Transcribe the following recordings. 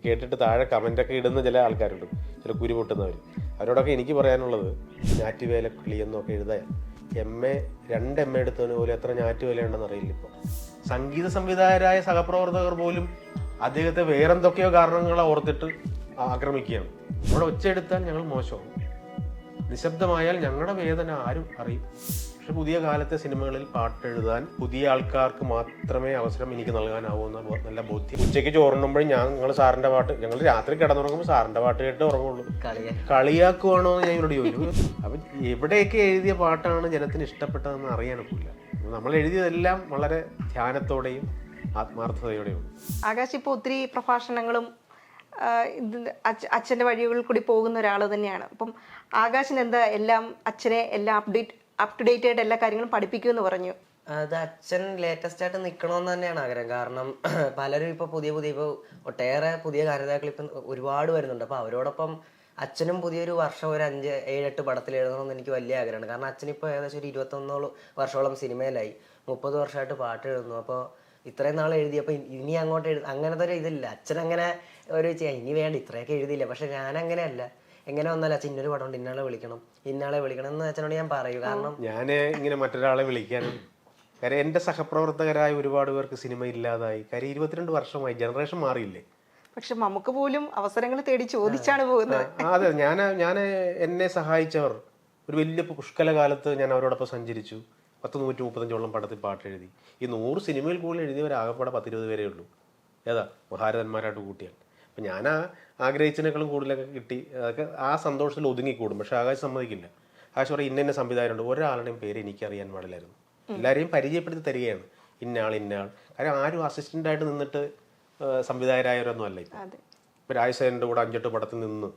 കേട്ടിട്ട് താഴെ കമൻ്റൊക്കെ ഇടുന്ന ചില ആൾക്കാരുണ്ട്, ചില കുരു പൊട്ടുന്നവർ. അവരോടൊക്കെ എനിക്ക് പറയാനുള്ളത്, ഞാറ്റുവേല കിളിയെന്നൊക്കെ എഴുതാൻ MA 2 MA എടുത്തവന് പോലും എത്ര ഞാറ്റുവേല ഉണ്ടെന്ന് അറിയില്ല. ഇപ്പോൾ സംഗീത സംവിധായകരായ സഹപ്രവർത്തകർ പോലും അദ്ദേഹത്തെ വേറെന്തൊക്കെയോ കാരണങ്ങളെ ഓർത്തിട്ട് ആക്രമിക്കുകയാണ്. അവിടെ ഒച്ചയെടുത്താൽ ഞങ്ങൾ മോശമാണ്, നിശബ്ദമായാൽ ഞങ്ങളുടെ വേദന ആരും അറിയും. പക്ഷെ പുതിയ കാലത്തെ സിനിമകളിൽ പാട്ടെഴുതാൻ പുതിയ ആൾക്കാർക്ക് മാത്രമേ അവസരം എനിക്ക് നൽകാനാവുന്ന നല്ല ബോധ്യം. ഉച്ചയ്ക്ക് ചോറുണ്ണുമ്പോഴും ഞങ്ങൾ സാറിൻ്റെ പാട്ട്, ഞങ്ങൾ രാത്രി കിടന്നുറങ്ങുമ്പോൾ സാറിൻ്റെ പാട്ട് കേട്ട് ഉറങ്ങുള്ളൂ. കളിയാക്കുവാണോ എന്ന് ഞാൻ ഇവരോട് ചോദിച്ചു. അപ്പം എവിടെയൊക്കെ എഴുതിയ പാട്ടാണ് ജനത്തിന് ഇഷ്ടപ്പെട്ടതെന്ന് അറിയാനൊക്കില്ല. നമ്മൾ എഴുതിയതെല്ലാം വളരെ ധ്യാനത്തോടെയും ആത്മാർത്ഥതയോടെയും. ആകാശ് ഇപ്പോൾ ഒത്തിരി പ്രഭാഷണങ്ങളും അച്ഛൻ്റെ വഴികളിൽ കൂടി പോകുന്ന ഒരാൾ തന്നെയാണ്. അപ്പം ആകാശിന് എന്താ എല്ലാം അച്ഛനെ എല്ലാം അപ് ടു ഡേറ്റ് ആയിട്ട് എല്ലാ കാര്യങ്ങളും പഠിപ്പിക്കുമെന്ന് പറഞ്ഞു. അത് അച്ഛൻ ലേറ്റസ്റ്റ് ആയിട്ട് നിൽക്കണമെന്ന് തന്നെയാണ് ആഗ്രഹം. കാരണം പലരും ഇപ്പോൾ പുതിയ ഇപ്പോൾ ഒട്ടേറെ പുതിയ ഗായകർ ഇപ്പം ഒരുപാട് വരുന്നുണ്ട്. അപ്പോൾ അവരോടൊപ്പം അച്ഛനും പുതിയൊരു വർഷം ഒരു 5, 7, 8 പടത്തിൽ എഴുതണമെന്ന് എനിക്ക് വലിയ ആഗ്രഹമാണ്. കാരണം അച്ഛനിപ്പോൾ ഏകദേശം ഒരു 21 വർഷത്തോളം സിനിമയിലായി, 30 വർഷമായിട്ട് പാട്ട് എഴുതുന്നു. അപ്പോൾ ഇത്രയും നാൾ എഴുതിയപ്പോൾ ഇനി അങ്ങോട്ട് അങ്ങനത്തെ ഒരു ഇതില്ല. അച്ഛൻ അങ്ങനെ ഒരു ഇനി വേണ്ട ഇത്രയൊക്കെ എഴുതിയില്ല. പക്ഷെ ഞാൻ അങ്ങനെയല്ല, എങ്ങനെ വന്നാലും അച്ഛൻ ഇന്നൊരു പടമുണ്ട്, ഇന്നാളെ വിളിക്കണം എന്ന് അച്ഛനോട് ഞാൻ പറയൂ. കാരണം ഞാൻ ഇങ്ങനെ മറ്റൊരാളെ വിളിക്കാനും, കാര്യം എൻ്റെ സഹപ്രവർത്തകരായ ഒരുപാട് പേർക്ക് സിനിമ ഇല്ലാതായി. കാര്യം 22 വർഷമായി, ജനറേഷൻ മാറിയില്ലേ. പക്ഷെ നമുക്ക് പോലും അവസരങ്ങൾ തേടി ചോദിച്ചാണ് പോകുന്നത്. അതെ, ഞാൻ എന്നെ സഹായിച്ചവർ ഒരു വലിയ പുഷ്കല കാലത്ത് ഞാൻ അവരോടൊപ്പം സഞ്ചരിച്ചു. 135 പടത്തിൽ പാട്ട് എഴുതി. ഈ 100 സിനിമയിൽ കൂടുതൽ എഴുതിയവരാകപ്പാടെ 10-20 പേരേ ഉള്ളൂ. ഏതാ മഹാരഥന്മാരായിട്ട് കൂട്ടിയാൽ. അപ്പം ഞാൻ ആഗ്രഹിച്ചതിനേക്കാളും കൂടുതലൊക്കെ കിട്ടി. അതൊക്കെ ആ സന്തോഷത്തിൽ ഒതുങ്ങിക്കൂടും. പക്ഷെ ആകാശ് സമ്മതിക്കില്ല. ആകാശ് പറയും ഇന്ന സംവിധായകരുണ്ട്, ഒരാളുടെയും പേര് എനിക്കറിയാൻ പാടില്ലായിരുന്നു. എല്ലാവരെയും പരിചയപ്പെടുത്തി തരികയാണ്, ഇന്നയാൾ. കാര്യം ആരും അസിസ്റ്റൻ്റായിട്ട് നിന്നിട്ട് സംവിധായകരായവരൊന്നും അല്ല. ഇപ്പോൾ രാജസേനൻ്റെ കൂടെ 5-8 പടത്തിൽ നിന്ന്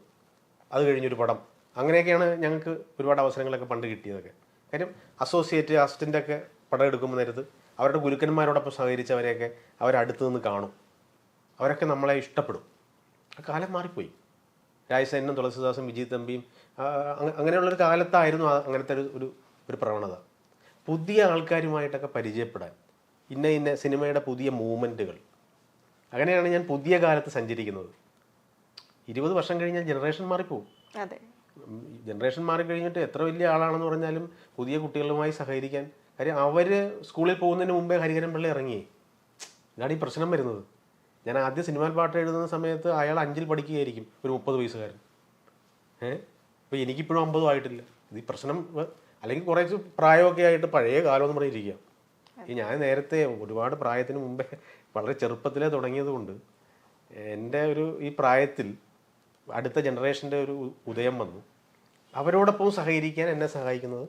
അത് കഴിഞ്ഞൊരു പടം, അങ്ങനെയൊക്കെയാണ് ഞങ്ങൾക്ക് ഒരുപാട് അവസരങ്ങളൊക്കെ പണ്ട് കിട്ടിയതൊക്കെ. കാര്യം അസിസ്റ്റൻ്റൊക്കെ പടം എടുക്കുമ്പോൾ നേരത്ത് അവരുടെ ഗുരുക്കന്മാരോടൊപ്പം സഹകരിച്ചവരെയൊക്കെ അവരടുത്ത് നിന്ന് കാണും. അവരൊക്കെ നമ്മളെ ഇഷ്ടപ്പെടും. ആ കാലം മാറിപ്പോയി. രാജസേനും തുളസിദാസും വിജയ് തമ്പിയും അങ്ങനെയുള്ളൊരു കാലത്തായിരുന്നു അങ്ങനത്തെ ഒരു പ്രവണത. പുതിയ ആൾക്കാരുമായിട്ടൊക്കെ പരിചയപ്പെടാൻ, ഇന്ന സിനിമയുടെ പുതിയ മൂവ്മെൻറ്റുകൾ, അങ്ങനെയാണ് ഞാൻ പുതിയ കാലത്ത് സഞ്ചരിക്കുന്നത്. 20 വർഷം കഴിഞ്ഞാൽ ജനറേഷൻ മാറിപ്പോവും. ജനറേഷൻ മാറിക്കഴിഞ്ഞിട്ട് എത്ര വലിയ ആളാണെന്ന് പറഞ്ഞാലും പുതിയ കുട്ടികളുമായി സഹകരിക്കാൻ, കാര്യം അവർ സ്കൂളിൽ പോകുന്നതിന് മുമ്പേ ഹരിഹരൻ പിള്ള ഇറങ്ങിയേ. ഇതാണ് ഈ പ്രശ്നം വരുന്നത്. ഞാൻ ആദ്യം സിനിമാ പാട്ട് എഴുതുന്ന സമയത്ത് അയാൾ 5ൽ പഠിക്കുകയായിരിക്കും, ഒരു 30 വയസ്സുകാരൻ. ഇപ്പോൾ എനിക്കിപ്പോഴും 50 ആയിട്ടില്ല. ഇത് ഈ പ്രശ്നം. അല്ലെങ്കിൽ കുറച്ച് പ്രായമൊക്കെ ആയിട്ട് പഴയ കാലം എന്ന് പറഞ്ഞിരിക്കുക. ഞാൻ നേരത്തെ ഒരുപാട് പ്രായത്തിന് മുമ്പേ വളരെ ചെറുപ്പത്തിലേ തുടങ്ങിയത് കൊണ്ട് എൻ്റെ ഈ പ്രായത്തിൽ അടുത്ത ജനറേഷൻ്റെ ഒരു ഉദയം വന്നു. അവരോടൊപ്പം സഹകരിക്കാൻ എന്നെ സഹായിക്കുന്നത്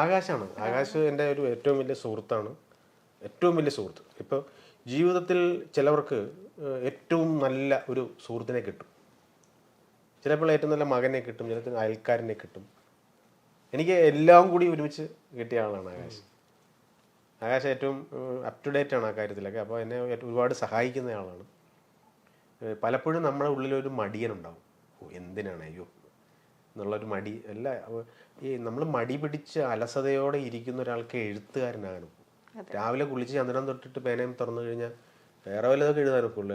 ആകാശാണ്. ആകാശ് എൻ്റെ ഏറ്റവും വലിയ സുഹൃത്താണ്, ഏറ്റവും വലിയ സുഹൃത്ത്. ഇപ്പോൾ ജീവിതത്തിൽ ചിലവർക്ക് ഏറ്റവും നല്ല ഒരു സുഹൃത്തിനെ കിട്ടും, ചിലപ്പോൾ ഏറ്റവും നല്ല മകനെ കിട്ടും, ചിലപ്പോൾ അയൽക്കാരനെ കിട്ടും. എനിക്ക് എല്ലാം കൂടി ഒരുമിച്ച് കിട്ടിയ ആളാണ് ആകാശ്. ആകാശ് ഏറ്റവും അപ് ടു ഡേറ്റ് ആണ് ആ കാര്യത്തിലൊക്കെ. അപ്പോൾ എന്നെ ഒരുപാട് സഹായിക്കുന്ന ആളാണ്. പലപ്പോഴും നമ്മുടെ ഉള്ളിലൊരു മടിയനുണ്ടാവും, എന്തിനാണ് അയ്യോ എന്നുള്ളൊരു മടി. നമ്മൾ മടി പിടിച്ച് അലസതയോടെ ഇരിക്കുന്ന ഒരാൾക്ക് എഴുത്തുകാരനാകണം. രാവിലെ കുളിച്ച് ചന്ദ്രൻ തൊട്ടിട്ട് പേനയും തുറന്നു കഴിഞ്ഞാൽ വേറെ വല്ലതൊക്കെ എഴുതാനൊക്കില്ല,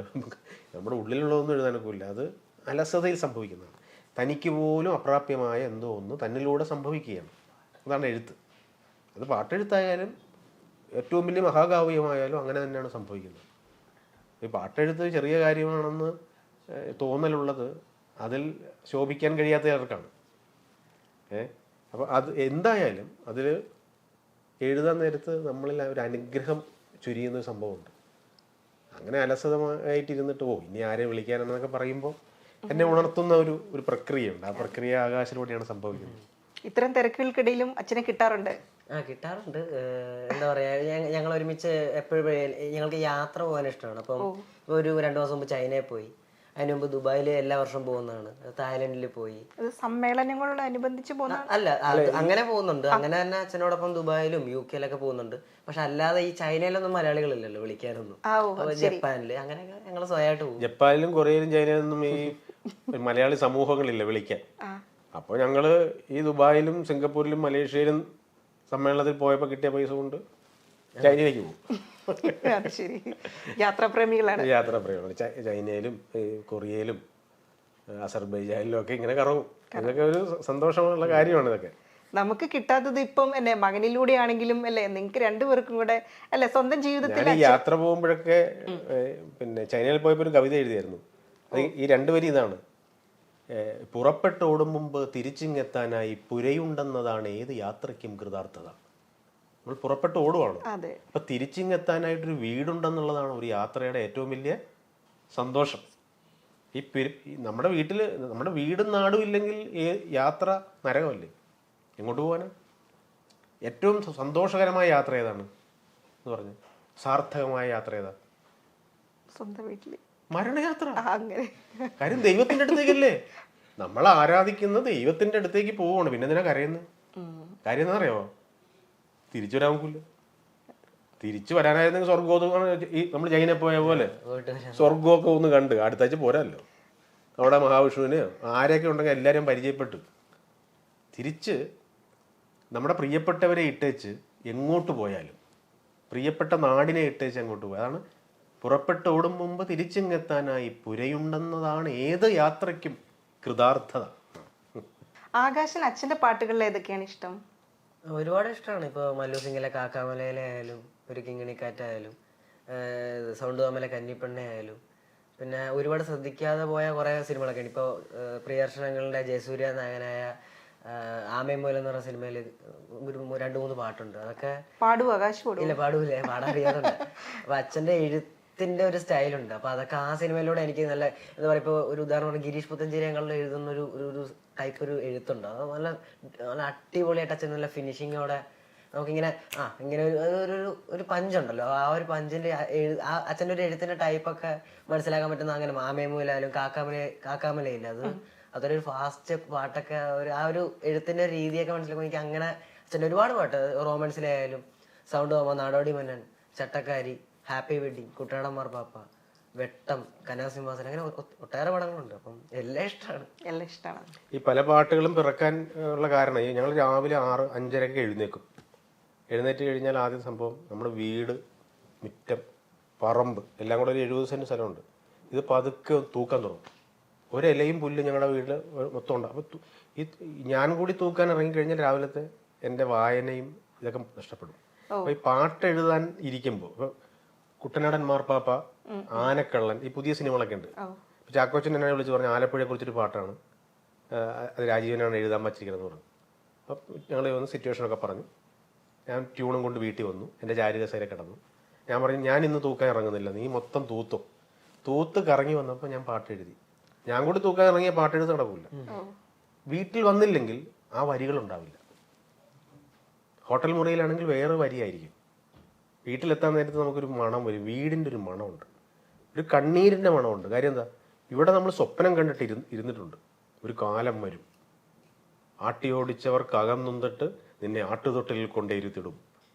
നമ്മുടെ ഉള്ളിലുള്ളതൊന്നും എഴുതാനൊക്കില്ല. അത് അലസതയിൽ സംഭവിക്കുന്നതാണ്. തനിക്ക് പോലും അപ്രാപ്യമായ എന്തോ ഒന്ന് തന്നിലൂടെ സംഭവിക്കുകയാണ്. അതാണ് എഴുത്ത്. അത് പാട്ടെഴുത്തായാലും ഏറ്റവും വലിയ മഹാകാവ്യമായാലും അങ്ങനെ തന്നെയാണ് സംഭവിക്കുന്നത്. ഈ പാട്ടെഴുത്ത് ചെറിയ കാര്യമാണെന്ന് തോന്നലുള്ളത് അതിൽ ശോഭിക്കാൻ കഴിയാത്ത ചിലർക്കാണ്. അപ്പോൾ അത് എന്തായാലും അതിൽ എഴുതാൻ നേരത്ത് നമ്മളിൽ ഒരു അനുഗ്രഹം ചുരിയുന്നൊരു സംഭവമുണ്ട്. അങ്ങനെ അലസതമായിട്ടിരുന്നിട്ട് ഇനി ആരെ വിളിക്കാനെന്നൊക്കെ പറയുമ്പോൾ എന്നെ ഉണർത്തുന്ന ഒരു പ്രക്രിയയുണ്ട്. ആ പ്രക്രിയ ആകാശിലൂടെയാണ് സംഭവിക്കുന്നത്. ഇത്തരം തിരക്കുകൾക്കിടയിലും അച്ഛനെ കിട്ടാറുണ്ട്. കിട്ടാറുണ്ട്. എന്താ പറയാ, ഞങ്ങൾ ഒരുമിച്ച് എപ്പോഴും ഞങ്ങൾക്ക് യാത്ര പോകാൻ ഇഷ്ടമാണ്. അപ്പം ഒരു 2 ദിവസം മുമ്പ് ചൈനയിൽ പോയി. അതിന് മുമ്പ് ദുബായിൽ എല്ലാ വർഷവും പോകുന്നതാണ്. തായ്ലൻഡിൽ പോയി. സമ്മേളനങ്ങളോടനുബന്ധിച്ച് അല്ല, അങ്ങനെ പോകുന്നുണ്ട്. അങ്ങനെ തന്നെ അച്ഛനോടൊപ്പം ദുബായിലും UK പോകുന്നുണ്ട്. പക്ഷെ അല്ലാതെ ഈ ചൈനയിലൊന്നും മലയാളികളില്ലല്ലോ വിളിക്കാനൊന്നും. ജപ്പാനില് അങ്ങനെയൊക്കെ ഞങ്ങൾ സ്വയമായിട്ട് പോകും. ജപ്പാനിലും കൊറിയയിലും ചൈനയിലൊന്നും ഈ മലയാളി സമൂഹങ്ങളില്ല വിളിക്കാൻ. അപ്പോൾ ഞങ്ങൾ ഈ ദുബായിലും സിംഗപ്പൂരിലും മലേഷ്യയിലും സമ്മേളനത്തിൽ പോയപ്പോൾ കിട്ടിയ പൈസ കൊണ്ട് ചൈനയിലേക്ക് പോകും. അത് ശരി, യാത്രാപ്രേമികളാണ്. യാത്രാപ്രേമികൾ ചൈനയിലും കൊറിയയിലും അസർബൈജാനിലും ഒക്കെ ഇങ്ങനെ കറങ്ങും. ഇതൊക്കെ ഒരു സന്തോഷമുള്ള കാര്യമാണ് ഇതൊക്കെ. നമുക്ക് കിട്ടാത്തത് ഇപ്പം എന്നെ മകനിലൂടെ ആണെങ്കിലും അല്ലേ, നിങ്ങൾക്ക് രണ്ടുപേർക്കും കൂടെ അല്ലെ സ്വന്തം ജീവിതത്തിൽ. ഞാൻ ഈ യാത്ര പോകുമ്പോഴൊക്കെ പിന്നെ ചൈനയിൽ പോയപ്പോൾ ഒരു കവിത എഴുതിയായിരുന്നു. അത് ഈ രണ്ട് വരി ഇതാണ്: പുറപ്പെട്ട് ഓടും മുമ്പ് തിരിച്ചിങ്ങെത്താനായി പുരയുണ്ടെന്നതാണ് ഏത് യാത്രയ്ക്കും കൃതാർത്ഥത. നമ്മൾ പുറപ്പെട്ട് ഓടുവാണ്, അപ്പൊ തിരിച്ചിങ്ങെത്താനായിട്ടൊരു വീടുണ്ടെന്നുള്ളതാണ് ഒരു യാത്രയുടെ ഏറ്റവും വലിയ സന്തോഷം. ഈ നമ്മുടെ വീട്ടിൽ നമ്മുടെ വീടും നാടും ഇല്ലെങ്കിൽ യാത്ര നരകമല്ലേ? എങ്ങോട്ട് പോകാനാ? ഏറ്റവും സന്തോഷകരമായ യാത്ര ഏതാണ് എന്ന് പറഞ്ഞു? സാർത്ഥകമായ യാത്ര ഏതാ? സ്വന്തം വീട്ടില് മരണയാത്ര. അങ്ങനെ കാര്യം ദൈവത്തിന്റെ അടുത്തേക്കല്ലേ നമ്മൾ ആരാധിക്കുന്ന ദൈവത്തിന്റെ അടുത്തേക്ക് പോവാണ്. പിന്നെ എന്തിനാ കരയുന്നത്? കാര്യം എന്താ അറിയാമോ? തിരിച്ചു വരാൻ നോക്കൂല. തിരിച്ചു വരാനായിരുന്നെങ്കിൽ സ്വർഗോദമാണ് ഈ നമ്മൾ ചൈനയിൽ പോയ പോലെ സ്വർഗമൊക്കെ ഒന്ന് കണ്ട് അടുത്താഴ്ച പോരാല്ലോ. അവിടെ മഹാവിഷ്ണുവിന് ആരെയൊക്കെ ഉണ്ടെങ്കിൽ എല്ലാവരും പരിചയപ്പെട്ടു തിരിച്ച് നമ്മുടെ പ്രിയപ്പെട്ടവരെ ഇട്ടേച്ച് എങ്ങോട്ട് പോയാലും, പ്രിയപ്പെട്ട നാടിനെ ഇട്ടേച്ച് അങ്ങോട്ട് പോയി. അതാണ് പുറപ്പെട്ട് ഓടും മുമ്പ് തിരിച്ചിങ്ങെത്താനായി പുരയുണ്ടെന്നതാണ് ഏത് യാത്രയ്ക്കും കൃതാർത്ഥത. ആകാശൻ അച്ഛന്റെ പാട്ടുകളിൽ ഏതൊക്കെയാണ് ഇഷ്ടം? ഒരുപാട് ഇഷ്ടമാണ്. ഇപ്പോൾ മല്ലു സിംഗിലെ കാക്കാമലയിലായാലും ഒരു കിങ്ങിണിക്കാറ്റായാലും സൗണ്ട് തോമലെ കന്നിപ്പെണ്ണയായാലും പിന്നെ ഒരുപാട് ശ്രദ്ധിക്കാതെ പോയ കുറേ സിനിമകളൊക്കെ ഉണ്ട്. ഇപ്പോൾ പ്രിയദർശനങ്ങളുടെ ജയസൂര്യ നായകനായ ആമേമൂലം എന്ന് പറഞ്ഞ സിനിമയിൽ ഒരു 2-3 പാട്ടുണ്ട്. അതൊക്കെ പാടുവോ? ആകാശ് ഇല്ല, പാടൂലേ, പാടാൻ അറിയാറുണ്ട്. അപ്പൊ അച്ഛന്റെ എഴുത്തിന്റെ ഒരു സ്റ്റൈലുണ്ട്. അപ്പൊ അതൊക്കെ ആ സിനിമയിലൂടെ എനിക്ക് നല്ല എന്താ പറയുക, ഇപ്പോൾ ഒരു ഉദാഹരണം പറഞ്ഞാൽ ഗിരീഷ് പുത്തഞ്ചേരികളിൽ എഴുതുന്ന ഒരു ടൈപ്പ് ഒരു എഴുത്തുണ്ട്. അത് നല്ല നല്ല അടിപൊളിയായിട്ട് അച്ഛൻ നല്ല ഫിനിഷിങ്ങോടെ നമുക്കിങ്ങനെ ഇങ്ങനെ ഒരു പഞ്ചുണ്ടല്ലോ, ആ ഒരു പഞ്ചിന്റെ അച്ഛൻ്റെ ഒരു എഴുത്തിന്റെ ടൈപ്പൊക്കെ മനസ്സിലാക്കാൻ പറ്റുന്ന അങ്ങനെ ആമേമൂലായാലും കാക്കാമലയില്ല, അതൊരു ഫാസ്റ്റ് പാട്ടൊക്കെ ആ ഒരു എഴുത്തിന്റെ രീതിയൊക്കെ മനസ്സിലാക്കുമ്പോൾ എനിക്ക് അങ്ങനെ അച്ഛൻ്റെ ഒരുപാട് പാട്ട്, റോമൻസിലായാലും സൗണ്ട് തോമ, നാടോടി മന്നൻ, ചട്ടക്കാരി, ഹാപ്പി വെഡിങ്, കുട്ടനാടന്മാർ പാപ്പ, വെട്ടം, കനകസിംഹാസനം, അങ്ങനെ ഒട്ടേറെ പടങ്ങളുണ്ട്. അപ്പം എല്ലാം ഇഷ്ടമാണ്. ഈ പല പാട്ടുകളും പിറക്കാൻ ഉള്ള കാരണം ഞങ്ങൾ രാവിലെ 6-5:30 എഴുന്നേറ്റ് കഴിഞ്ഞാൽ ആദ്യം സംഭവം നമ്മുടെ വീട്, മുറ്റം, പറമ്പ് എല്ലാം കൂടെ ഒരു 70 സെന്റ് സ്ഥലമുണ്ട്. ഇത് പതുക്കെ തൂക്കാൻ തുടങ്ങും. ഒരിലയും പുല്ല് ഞങ്ങളുടെ വീട്ടിൽ മൊത്തം ഉണ്ട്. അപ്പോൾ ഈ ഞാൻ കൂടി തൂക്കാൻ ഇറങ്ങിക്കഴിഞ്ഞാൽ രാവിലത്തെ എൻ്റെ വായനയും ഇതൊക്കെ നഷ്ടപ്പെടും. അപ്പോൾ ഈ പാട്ട് എഴുതാൻ ഇരിക്കുമ്പോൾ ഇപ്പോൾ കുട്ടനാടൻ മാർപ്പാപ്പ, ആനക്കള്ളൻ, ഈ പുതിയ സിനിമകളൊക്കെ ഉണ്ട്. ഇപ്പോൾ ചാക്കോച്ചൻ എന്നെ വിളിച്ച് പറഞ്ഞു ആലപ്പുഴയെ കുറിച്ചൊരു പാട്ടാണ്, അത് രാജീവനാണ് എഴുതാൻ വച്ചിരിക്കണമെന്ന് പറഞ്ഞു. അപ്പം ഞങ്ങൾ വന്ന് സിറ്റുവേഷനൊക്കെ പറഞ്ഞു. ഞാൻ ട്യൂണും കൊണ്ട് വീട്ടിൽ വന്നു, എൻ്റെ ചാരുകസേര കിടന്നു. ഞാൻ പറഞ്ഞു ഞാൻ ഇന്ന് തൂക്കാൻ ഇറങ്ങുന്നില്ല, നീ മൊത്തം തൂത്ത് കറങ്ങി വന്നപ്പോൾ ഞാൻ പാട്ട് എഴുതി. ഞാൻ കൂടി തൂക്കാൻ ഇറങ്ങിയ പാട്ട് എഴുതി നടക്കില്ല. വീട്ടിൽ വന്നില്ലെങ്കിൽ ആ വരികൾ ഉണ്ടാവില്ല. ഹോട്ടൽ മുറിയിലാണെങ്കിൽ വേറെ വരിയായിരിക്കും. വീട്ടിലെത്താൻ നേരത്ത് നമുക്കൊരു മണം വരും, വീടിൻ്റെ ഒരു മണമുണ്ട്, ഒരു കണ്ണീരിൻ്റെ മണമുണ്ട്. കാര്യം എന്താ, ഇവിടെ നമ്മൾ സ്വപ്നം കണ്ടിട്ട് ഇരുന്നിട്ടുണ്ട്. ഒരു കാലം വരും, ആട്ടിയോടിച്ചവർക്കകം നൊന്നിട്ട് നിന്നെ ആട്ടുതൊട്ടിലിൽ കൊണ്ടേരുത്തിടും,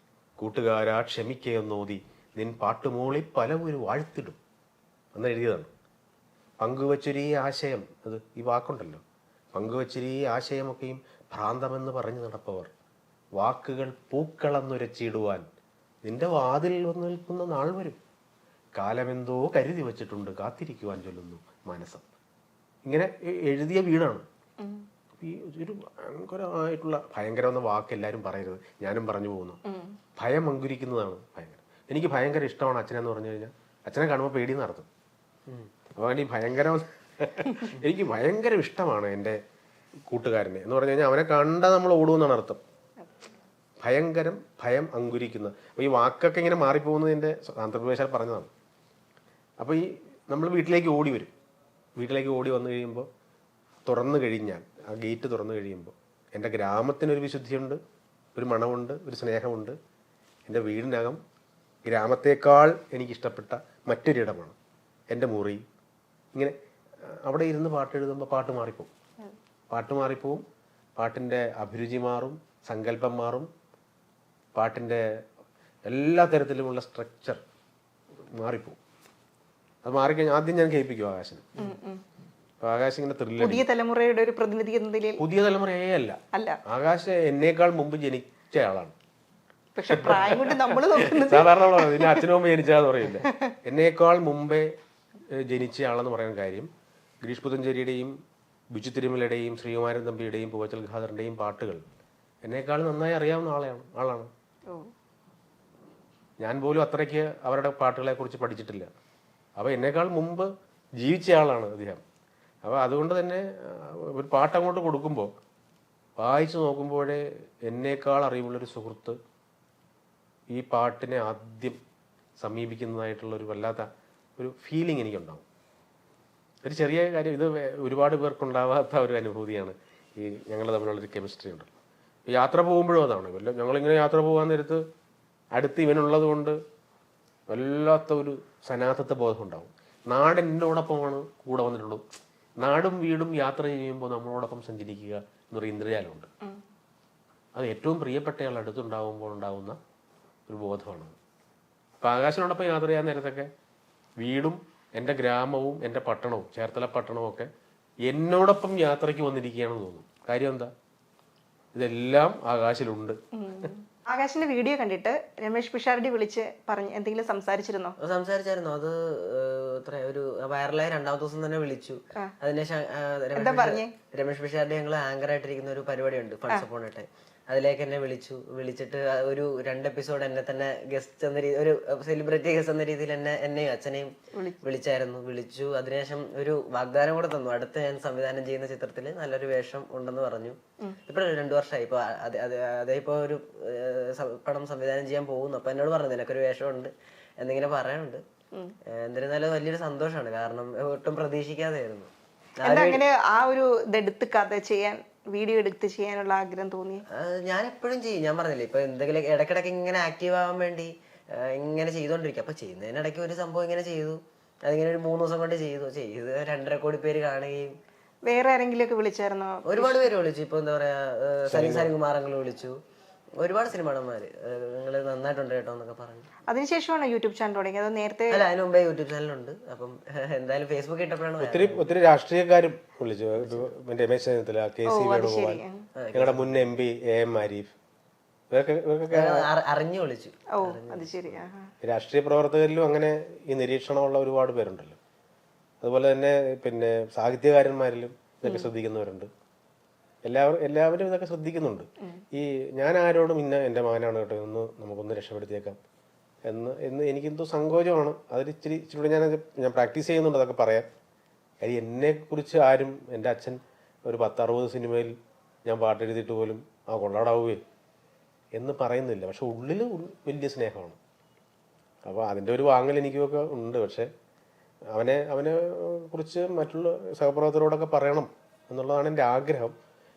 കൂട്ടുകാരാ ക്ഷമിക്കയെന്നോതി നിൻ പാട്ടുമൂളി പലവരും വാഴ്ത്തിടും എന്ന് എഴുതിയതാണ്. പങ്കുവച്ചൊരീ ആശയം, അത് ഈ വാക്കുണ്ടല്ലോ, പങ്കുവച്ചൊരീ ആശയമൊക്കെയും ഭ്രാന്തമെന്ന് പറഞ്ഞു നടപ്പവർ വാക്കുകൾ പൂക്കളെന്നുരച്ചിടുവാൻ നിന്റെ വാതിൽ വന്നു നിൽക്കുന്ന നാൾ വരും, കാലമെന്തോ കരുതി വച്ചിട്ടുണ്ട് കാത്തിരിക്കുവാൻ ചൊല്ലുന്നു മനസ്സം. ഇങ്ങനെ എഴുതിയ വീടാണ്. ഈ ഒരു ഭയങ്കരമായിട്ടുള്ള, ഭയങ്കരം എന്ന വാക്ക് എല്ലാവരും പറയരുത്, ഞാനും പറഞ്ഞു പോകുന്നു. ഭയം അങ്കുരിക്കുന്നതാണ് ഭയങ്കരം. എനിക്ക് ഭയങ്കര ഇഷ്ടമാണ് അച്ഛനെന്ന് പറഞ്ഞു കഴിഞ്ഞാൽ അച്ഛനെ കാണുമ്പോൾ പേടി നടത്തും. അപ്പോൾ ഈ ഭയങ്കരം എനിക്ക് ഭയങ്കര ഇഷ്ടമാണ് എൻ്റെ കൂട്ടുകാരനെ എന്ന് പറഞ്ഞു കഴിഞ്ഞാൽ അവനെ കണ്ടാൽ നമ്മൾ ഓടുമെന്നാണ് അർത്ഥം. ഭയങ്കരം, ഭയം അങ്കുരിക്കുന്ന. അപ്പോൾ ഈ വാക്കൊക്കെ ഇങ്ങനെ മാറിപ്പോകുന്നതിൻ്റെ ആന്ധ്രാപ്രദേശാൽ പറഞ്ഞതാണ്. അപ്പോൾ ഈ നമ്മൾ വീട്ടിലേക്ക് ഓടി വരും. വീട്ടിലേക്ക് ഓടി വന്നു കഴിയുമ്പോൾ തുറന്നു കഴിഞ്ഞാൽ, ആ ഗേറ്റ് തുറന്നു കഴിയുമ്പോൾ എൻ്റെ ഗ്രാമത്തിനൊരു വിശുദ്ധിയുണ്ട്, ഒരു മണമുണ്ട്, ഒരു സ്നേഹമുണ്ട്. എൻ്റെ വീടിനകം ഗ്രാമത്തേക്കാൾ എനിക്കിഷ്ടപ്പെട്ട മറ്റൊരിടമാണ് എൻ്റെ മുറി. ഇങ്ങനെ അവിടെ ഇരുന്ന് പാട്ട് എഴുതുമ്പോൾ പാട്ട് മാറിപ്പോവും. പാട്ടിൻ്റെ അഭിരുചി മാറും, സങ്കല്പം മാറും, പാട്ടിൻ്റെ എല്ലാ തരത്തിലുമുള്ള സ്ട്രക്ചർ മാറിപ്പോവും. അത് മാറിക്കഴിഞ്ഞാൽ ആദ്യം ഞാൻ കേൾപ്പിക്കും ആകാശന്. ആകാശ് ഇങ്ങനെ പുതിയ തലമുറയുടെ ഒരു പ്രതിനിധി എന്ന നിലയിൽ, പുതിയ തലമുറയേ അല്ല, ആകാശ് എന്നേക്കാൾ മുമ്പ് ജനിച്ച ആളാണ്. പക്ഷെ പ്രായം കൊണ്ട് നമ്മൾ നോക്കുന്നത് സാധാരണ ഇതിന് അച്ഛനും അമ്മ ജനിച്ചാന്ന് പറയില്ല. എന്നേക്കാൾ മുമ്പേ ജനിച്ച ആളെന്ന് പറയാൻ കാര്യം ഗിരീഷ് പുത്തഞ്ചേരിയുടെയും ബിജു തിരുമലയുടെയും ശ്രീകുമാരൻ തമ്പിയുടെയും പൂവച്ചൽ ഖാദറിന്റെയും പാട്ടുകൾ എന്നേക്കാൾ നന്നായി അറിയാവുന്ന ആളാണ്. ഞാൻ പോലും അത്രയ്ക്ക് അവരുടെ പാട്ടുകളെ കുറിച്ച് പഠിച്ചിട്ടില്ല. അപ്പോൾ എന്നേക്കാൾ മുമ്പ് ജീവിച്ച ആളാണ് അദ്ദേഹം. അപ്പോൾ അതുകൊണ്ട് തന്നെ ഒരു പാട്ട് അങ്ങോട്ട് കൊടുക്കുമ്പോൾ വായിച്ചു നോക്കുമ്പോഴേ എന്നേക്കാൾ അറിവുള്ളൊരു സുഹൃത്ത് ഈ പാട്ടിനെ ആദ്യം സമീപിക്കുന്നതായിട്ടുള്ളൊരു വല്ലാത്ത ഒരു ഫീലിംഗ് എനിക്കുണ്ടാവും. ഒരു ചെറിയ കാര്യം, ഇത് ഒരുപാട് പേർക്കുണ്ടാവാത്ത ഒരു അനുഭൂതിയാണ് ഈ ഞങ്ങൾ തമ്മിലുള്ളൊരു കെമിസ്ട്രി ഉണ്ടല്ലോ. യാത്ര പോകുമ്പോഴും അതാണ്. ഞങ്ങളിങ്ങനെ യാത്ര പോകാൻ നേരത്ത് അടുത്ത് ഇവനുള്ളത് കൊണ്ട് വല്ലാത്ത ഒരു സനാതത്വ ബോധം ഉണ്ടാവും. നാട് എന്നോടൊപ്പമാണ് കൂടെ വന്നിട്ടുള്ളൂ. നാടും വീടും യാത്ര ചെയ്യുമ്പോൾ നമ്മളോടൊപ്പം സഞ്ചരിക്കുക എന്നൊരു ഇന്ദ്രജാലമുണ്ട്. അത് ഏറ്റവും പ്രിയപ്പെട്ടയാൾ അടുത്തുണ്ടാകുമ്പോൾ ഉണ്ടാകുന്ന ഒരു ബോധമാണ്. അപ്പം ആകാശനോടൊപ്പം യാത്ര ചെയ്യാൻ നേരത്തൊക്കെ വീടും എൻ്റെ ഗ്രാമവും എൻ്റെ പട്ടണവും ചേർത്തല പട്ടണവും ഒക്കെ എന്നോടൊപ്പം യാത്രയ്ക്ക് വന്നിരിക്കുകയാണെന്ന് തോന്നും. കാര്യം എന്താ? ഇതെല്ലാം ആകാശിലുണ്ട്. ആകാശിന്റെ വീഡിയോ കണ്ടിട്ട് രമേഷ് പിഷാരടി വിളിച്ച് പറഞ്ഞു എന്തെങ്കിലും സംസാരിച്ചിരുന്നോ? സംസാരിച്ചായിരുന്നു. അത് ഒരു വൈറലായ രണ്ടാമത്തെ ദിവസം തന്നെ വിളിച്ചു. അതിനുശേഷം രമേഷ് പിഷാരടി ഞങ്ങൾ ആങ്കർ ആയിട്ടിരിക്കുന്ന ഒരു പരിപാടിയുണ്ട് ഫണ്ട്സ് അപ്പോൺ എ ടൈം. അതിലേക്ക് എന്നെ വിളിച്ചിട്ട് ഒരു 2 എപ്പിസോഡ് എന്നെ തന്നെ ഗസ്റ്റ് എന്ന ഒരു സെലിബ്രിറ്റി ഗസ്റ്റ് എന്ന രീതിയിൽ എന്നെയും അച്ഛനെയും വിളിച്ചു. അതിനുശേഷം ഒരു വാഗ്ദാനം കൂടെ തന്നു. അടുത്ത ഞാൻ സംവിധാനം ചെയ്യുന്ന ചിത്രത്തിൽ നല്ലൊരു വേഷം ഉണ്ടെന്ന് പറഞ്ഞു. ഇപ്പോഴും 2 വർഷമായി. ഇപ്പൊ അതേ ഇപ്പൊ ഒരു പടം സംവിധാനം ചെയ്യാൻ പോകുന്നു. അപ്പൊ എന്നോട് പറഞ്ഞു നിനക്കൊരു വേഷമുണ്ട് എന്നിങ്ങനെ പറയാനുണ്ട്. എന്നിരുന്നാലും വലിയൊരു സന്തോഷമാണ്. കാരണം ഒട്ടും പ്രതീക്ഷിക്കാതെയായിരുന്നു. അങ്ങനെ ആ ഒരു ഇതെടുത്ത് കഥ ചെയ്യാൻ വീഡിയോ എടുത്ത് ചെയ്യാനുള്ള ആഗ്രഹം തോന്നി? ഞാൻ എപ്പോഴും ചെയ്യും. ഞാൻ പറഞ്ഞില്ലേ, ഇപ്പൊ എന്തെങ്കിലും ഇടയ്ക്കിടയ്ക്ക് ഇങ്ങനെ ആക്റ്റീവ് ആവാൻ വേണ്ടി ഇങ്ങനെ ചെയ്തോണ്ടിരിക്കും. അപ്പൊ ചെയ്യുന്നതിനിടയ്ക്ക് ഒരു സംഭവം ഇങ്ങനെ ചെയ്തു. അതിങ്ങനെ ഒരു 3 ദിവസം കൊണ്ട് ചെയ്ത് 2.5 കോടി പേര് കാണുകയും. വേറെ ആരെങ്കിലും ഒക്കെ വിളിച്ചായിരുന്നോ? ഒരുപാട് പേര് വിളിച്ചു. ഇപ്പൊ എന്താ പറയാ, സലിംകുമാർ വിളിച്ചു. ഒരുപാട് സിനിമാടന്മാര് നിങ്ങൾ നന്നായിട്ടുണ്ട് കേട്ടോ എന്നൊക്കെ പറഞ്ഞു. അതിനുശേഷമാണ് യൂട്യൂബ് ചാനൽ തുടങ്ങിയത്? അത് നേരത്തെ അല്ല, അതിന് മുമ്പേ യൂട്യൂബ് ചാനലുണ്ട്. അപ്പം എന്തായാലും ഫേസ്ബുക്ക് ഇട്ടപ്പോഴാണ് ഒത്തിരി രാഷ്ട്രീയക്കാരും വിളിച്ചു. രമേശ് ചെന്നിത്തല, KC വേണുഗോപാൽ, ഞങ്ങളുടെ മുൻ MP AM ആരിഫ്, അറിഞ്ഞു വിളിച്ചു. രാഷ്ട്രീയ പ്രവർത്തകരിലും അങ്ങനെ ഈ നിരീക്ഷണമുള്ള ഒരുപാട് പേരുണ്ടല്ലോ. അതുപോലെ തന്നെ പിന്നെ സാഹിത്യകാരന്മാരിലും ഇതൊക്കെ ശ്രദ്ധിക്കുന്നവരുണ്ട്. എല്ലാവരും ഇതൊക്കെ ശ്രദ്ധിക്കുന്നുണ്ട്. ഈ ഞാൻ ആരോടും എൻ്റെ മകനാണ് കേട്ടോ, നമുക്കൊന്ന് രക്ഷപ്പെടുത്തിയേക്കാം എന്ന് എനിക്കെന്തോ സങ്കോചമാണ്. ഇച്ചിരി ഞാൻ പ്രാക്ടീസ് ചെയ്യുന്നുണ്ട് അതൊക്കെ പറയാൻ. കാര്യം എന്നെക്കുറിച്ച് ആരും, എൻ്റെ അച്ഛൻ ഒരു 10-60 സിനിമയിൽ ഞാൻ പാട്ടെഴുതിയിട്ട് പോലും കൊള്ളാടാവുകയെ എന്ന് പറയുന്നില്ല. പക്ഷെ ഉള്ളിൽ വലിയ സ്നേഹമാണ്. അപ്പോൾ അതിൻ്റെ ഒരു വാങ്ങൽ എനിക്കൊക്കെ ഉണ്ട്. പക്ഷെ അവനെ കുറിച്ച് മറ്റുള്ള സഹപ്രവർത്തകരോടൊക്കെ പറയണം എന്നുള്ളതാണ് എൻ്റെ ആഗ്രഹം.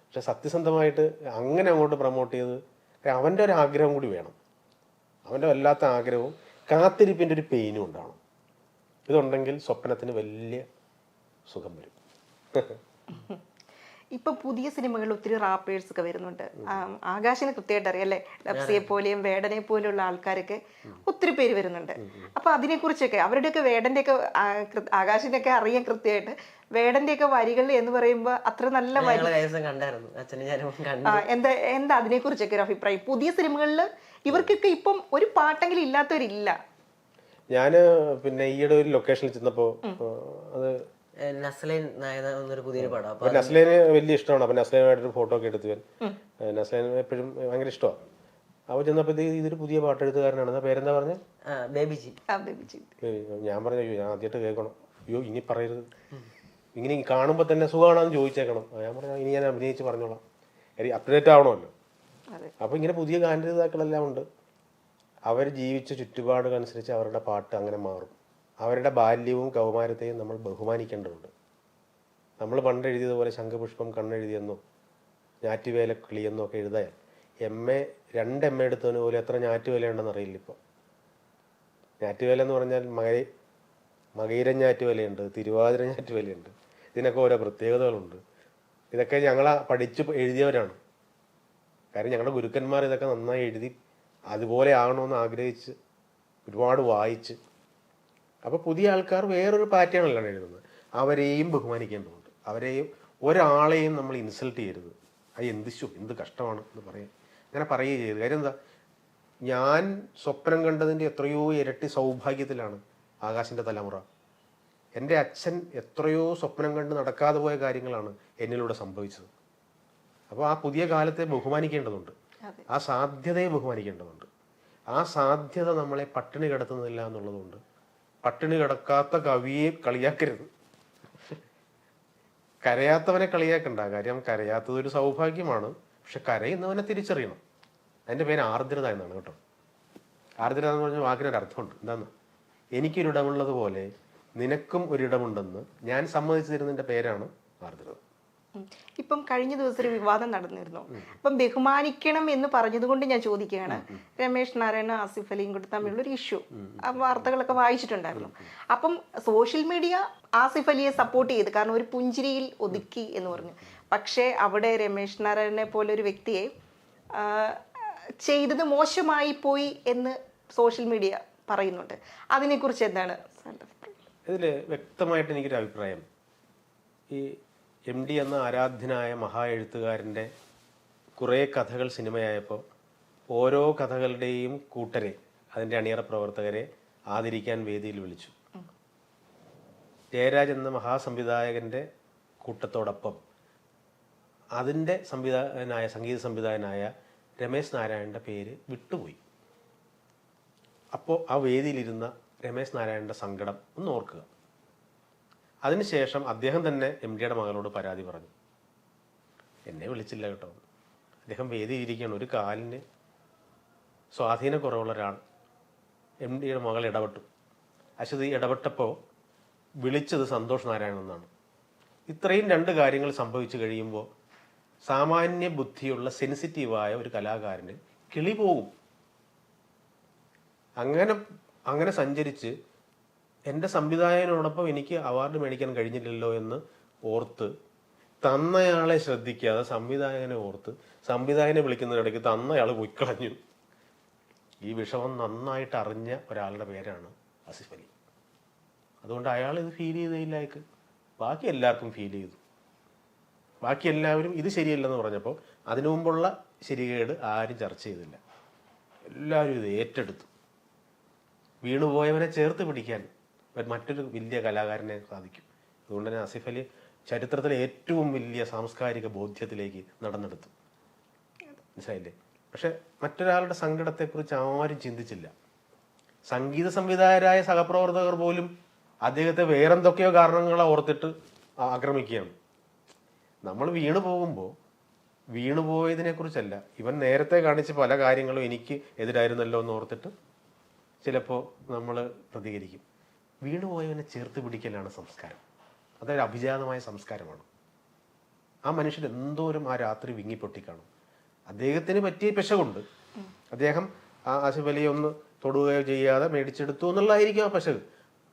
പക്ഷെ സത്യസന്ധമായിട്ട് അങ്ങനെ അങ്ങോട്ട് പ്രൊമോട്ട് ചെയ്ത് അവൻ്റെ ഒരു ആഗ്രഹം കൂടി വേണം. അവൻ്റെ വല്ലാത്ത ആഗ്രഹവും കാത്തിരിപ്പിൻ്റെ ഒരു പെയിനും ഉണ്ടാവണം. ഇതുണ്ടെങ്കിൽ സ്വപ്നത്തിന് വലിയ സുഖം വരും. ഇപ്പൊ പുതിയ സിനിമകളിൽ ഒത്തിരി റാപ്പേഴ്സ് ഒക്കെ വരുന്നുണ്ട്. ആകാശിനെ കൃത്യമായിട്ട് അറിയാം അല്ലേ? ലപ്സിയെ പോലെയും വേടനെ പോലെയുള്ള ആൾക്കാരൊക്കെ ഒത്തിരി പേര് വരുന്നുണ്ട്. അപ്പൊ അതിനെ കുറിച്ചൊക്കെ അവരുടെയൊക്കെ വേടന്റെ ഒക്കെ ആകാശിനൊക്കെ അറിയാൻ കൃത്യമായിട്ട്. വേടന്റെ ഒക്കെ വരികൾ എന്ന് പറയുമ്പോ അത്ര നല്ല എന്താ അതിനെ കുറിച്ചൊക്കെ ഒരു അഭിപ്രായം? പുതിയ സിനിമകളിൽ ഇവർക്കൊക്കെ ഇപ്പം ഒരു പാട്ടെങ്കിലും ഇല്ലാത്തവരില്ല. ഞാന് പിന്നെ ഈയിടെ ഒരു ലൊക്കേഷനിൽ ചെന്നപ്പോ അത് നസ്ലൈൻ എന്നൊരു പുതിയൊരു പടം. അപ്പൊ നസ്ലൈന് വലിയ ഇഷ്ടമാണ്. അപ്പൊ നസ്ലൈനായിട്ടൊരു ഫോട്ടോ ഒക്കെ എടുത്തു. നസ്ലൈൻ എപ്പോഴും ഭയങ്കര ഇഷ്ടമാണ്. അവ ചെന്നപ്പോ ഇതൊരു പുതിയ പാട്ടെഴുത്തുകാരനാണ്. പേരെന്താ പറഞ്ഞ? ബേബിജി. ഞാൻ പറഞ്ഞു ഞാൻ ആദ്യമായിട്ട് കേൾക്കണം. അയ്യോ ഇനി പറയരുത്, ഇങ്ങനെ കാണുമ്പോൾ തന്നെ സുഖമാണെന്ന് ചോദിച്ചേക്കണം. ഞാൻ പറഞ്ഞു ഇനി ഞാൻ അഭിനയിച്ച് പറഞ്ഞോളാം, അപ്ഡേറ്റ് ആവണമല്ലോ. അപ്പോൾ ഇങ്ങനെ പുതിയ ഗാനരചയിതാക്കളെല്ലാം ഉണ്ട്. അവർ ജീവിച്ച ചുറ്റുപാടുകൾക്കനുസരിച്ച് അവരുടെ പാട്ട് അങ്ങനെ മാറും. അവരുടെ ബാല്യവും കൗമാരത്തെയും നമ്മൾ ബഹുമാനിക്കേണ്ടതുണ്ട്. നമ്മൾ പണ്ട് എഴുതിയതുപോലെ ശംഖുപുഷ്പം കണ്ണെഴുതിയെന്നോ ഞാറ്റുവേല കിളിയെന്നോ ഒക്കെ എഴുതാൻ രണ്ട് MA എടുത്തവന് പോലും എത്ര ഞാറ്റുവേല ഉണ്ടെന്ന് അറിയില്ല. ഇപ്പോൾ ഞാറ്റുവേല എന്ന് പറഞ്ഞാൽ മകയിരം ഞാറ്റുവേലയുണ്ട്, തിരുവാതിര ഞാറ്റുവേലയുണ്ട്. ഇതിനൊക്കെ ഓരോ പ്രത്യേകതകളുണ്ട്. ഇതൊക്കെ ഞങ്ങൾ പഠിച്ച് എഴുതിയവരാണ്. കാര്യം ഞങ്ങളുടെ ഗുരുക്കന്മാർ ഇതൊക്കെ നന്നായി എഴുതി അതുപോലെ ആകണമെന്ന് ആഗ്രഹിച്ച് ഒരുപാട് വായിച്ച്. അപ്പോൾ പുതിയ ആൾക്കാർ വേറൊരു പാറ്റേണല്ല എഴുതുന്നത്. അവരെയും ബഹുമാനിക്കേണ്ടതുണ്ട്. ഒരാളെയും നമ്മൾ ഇൻസൾട്ട് ചെയ്യരുത്. അത് എന്ത് കഷ്ടമാണ് എന്ന് പറയാം, അങ്ങനെ പറയുകയും ചെയ്യരുത്. കാര്യം എന്താ, ഞാൻ സ്വപ്നം കണ്ടതിൻ്റെ എത്രയോ ഇരട്ടി സൗഭാഗ്യത്തിലാണ് ആകാശിൻ്റെ തലമുറ. എൻ്റെ അച്ഛൻ എത്രയോ സ്വപ്നം കണ്ട് നടക്കാതെ പോയ കാര്യങ്ങളാണ് എന്നിലൂടെ സംഭവിച്ചത്. അപ്പോൾ ആ പുതിയ കാലത്തെ ബഹുമാനിക്കേണ്ടതുണ്ട്, ആ സാധ്യതയെ ബഹുമാനിക്കേണ്ടതുണ്ട്. ആ സാധ്യത നമ്മളെ പട്ടിണി കിടത്തുന്നില്ല എന്നുള്ളതുകൊണ്ട് പട്ടിണി കിടക്കാത്ത കവിയെ കളിയാക്കരുത്, കരയാത്തവനെ കളിയാക്കണ്ട. കാര്യം കരയാത്തത് ഒരു സൗഭാഗ്യമാണ്, പക്ഷെ കരയുന്നവനെ തിരിച്ചറിയണം. അതിൻ്റെ പേര് ആർദ്രത എന്നാണ് കേട്ടോ. ആർദ്രത എന്ന് പറഞ്ഞ വാക്കിനൊരു അർത്ഥമുണ്ട്. എന്താന്ന്, എനിക്കൊരിടമുള്ളതുപോലെ നിനക്കും ഒരിടമുണ്ടെന്ന് ഞാൻ സമ്മതിച്ചു തരുന്നതിൻ്റെ പേരാണ് ആർദ്രത. ഇപ്പം കഴിഞ്ഞ ദിവസം ഒരു വിവാദം നടന്നിരുന്നു. അപ്പം ബഹുമാനിക്കണം എന്ന് പറഞ്ഞതുകൊണ്ട് ഞാൻ ചോദിക്കുകയാണ്, രമേശ് നാരായണ ആസിഫ് അലിയും കൂടി തമ്മിലുള്ള ഒരു ഇഷ്യൂ, ആ വാർത്തകളൊക്കെ വായിച്ചിട്ടുണ്ടായിരുന്നു. അപ്പം സോഷ്യൽ മീഡിയ ആസിഫ് അലിയെ സപ്പോർട്ട് ചെയ്ത്, കാരണം ഒരു പുഞ്ചിരിയിൽ ഒതുക്കി എന്ന് പറഞ്ഞു. പക്ഷേ അവിടെ രമേശ് നാരായണനെ പോലെ ഒരു വ്യക്തിയെ ചെയ്തത് മോശമായി പോയി എന്ന് സോഷ്യൽ മീഡിയ പറയുന്നുണ്ട്. അതിനെക്കുറിച്ച് എന്താണ് ഇതിൽ വ്യക്തമായിട്ട് എനിക്കൊരു അഭിപ്രായം, ഈ MD എന്ന ആരാധ്യനായ മഹാ എഴുത്തുകാരൻ്റെ കുറേ കഥകൾ സിനിമയായപ്പോൾ ഓരോ കഥകളുടെയും കൂട്ടരെ, അതിൻ്റെ അണിയറ പ്രവർത്തകരെ ആദരിക്കാൻ വേദിയിൽ വിളിച്ചു. ജയരാജ് എന്ന മഹാസംവിധായകൻ്റെ കൂട്ടത്തോടൊപ്പം അതിൻ്റെ സംഗീത സംവിധായകനായ രമേശ് നാരായണൻ്റെ പേര് വിട്ടുപോയി. അപ്പോൾ ആ വേദിയിലിരുന്ന രമേശ് നാരായണൻ്റെ സങ്കടം ഒന്ന് ഓർക്കുക. അതിനുശേഷം അദ്ദേഹം തന്നെ MDയുടെ മകളോട് പരാതി പറഞ്ഞു. എന്നെ വിളിച്ചില്ല കേട്ടോ. അദ്ദേഹം വേദിയിരിക്കുകയാണ്, ഒരു കാലിന് സ്വാധീനക്കുറവുള്ള ഒരാൾ. MDയുടെ മകൾ ഇടപെട്ടു. അശ്വതി ഇടപെട്ടപ്പോൾ വിളിച്ചത് സന്തോഷ് നാരായണൻ എന്നാണ്. ഇത്രയും രണ്ട് കാര്യങ്ങൾ സംഭവിച്ചു കഴിയുമ്പോൾ സാമാന്യ ബുദ്ധിയുള്ള സെൻസിറ്റീവായ ഒരു കലാകാരന് കിളി പോകും. അങ്ങനെ സഞ്ചരിച്ച് എൻ്റെ സംവിധായകനോടൊപ്പം എനിക്ക് അവാർഡ് മേടിക്കാൻ കഴിഞ്ഞില്ലല്ലോ എന്ന് ഓർത്ത് തന്നയാളെ ശ്രദ്ധിക്കാതെ സംവിധായകനെ ഓർത്ത് സംവിധായകനെ വിളിക്കുന്നതിനിടയ്ക്ക് തന്നയാൾ പൊയ്ക്കളഞ്ഞു. ഈ വിഷമം നന്നായിട്ട് അറിഞ്ഞ ഒരാളുടെ പേരാണ് ആസിഫ് അലി. അതുകൊണ്ട് അയാൾ ഇത് ഫീൽ ചെയ്തില്ല, അയാൾക്ക് ബാക്കി എല്ലാവർക്കും ഫീൽ ചെയ്തു. ബാക്കി എല്ലാവരും ഇത് ശരിയല്ലെന്ന് പറഞ്ഞപ്പോൾ അതിനു മുമ്പുള്ള ശരികേട് ആരും ചർച്ച ചെയ്തില്ല. എല്ലാവരും ഇത് ഏറ്റെടുത്തു. വീണുപോയവനെ ചേർത്ത് പിടിക്കാൻ മറ്റൊരു വലിയ കലാകാരനെ സാധിക്കും. അതുകൊണ്ട് തന്നെ ആസിഫ് അലി ചരിത്രത്തിലെ ഏറ്റവും വലിയ സാംസ്കാരിക ബോധ്യത്തിലേക്ക് നടന്നെടുത്തു. മനസ്സിലായില്ലേ? പക്ഷെ മറ്റൊരാളുടെ സങ്കടത്തെക്കുറിച്ച് ആരും ചിന്തിച്ചില്ല. സംഗീത സംവിധായകരായ സഹപ്രവർത്തകർ പോലും അദ്ദേഹത്തെ വേറെന്തൊക്കെയോ കാരണങ്ങളെ ഓർത്തിട്ട് ആക്രമിക്കുകയാണ്. നമ്മൾ വീണു പോകുമ്പോൾ വീണുപോയതിനെക്കുറിച്ചല്ല, ഇവൻ നേരത്തെ കാണിച്ച പല കാര്യങ്ങളും എനിക്ക് എതിരായിരുന്നല്ലോ എന്ന് ഓർത്തിട്ട് ചിലപ്പോൾ നമ്മൾ പ്രതികരിക്കും. വീണുപോയവനെ ചേർത്ത് പിടിക്കലാണ് സംസ്കാരം. അതൊരു അഭിജാതമായ സംസ്കാരമാണ്. ആ മനുഷ്യൻ എന്തോരം ആ രാത്രി വിങ്ങിപ്പൊട്ടിക്കാണും. അദ്ദേഹത്തിന് പറ്റിയ പെശകുണ്ട്. അദ്ദേഹം ആ ആസിഫ് അലിയെ ഒന്ന് തൊടുകയോ ചെയ്യാതെ മേടിച്ചെടുത്തു എന്നുള്ളതായിരിക്കും ആ പെശക്.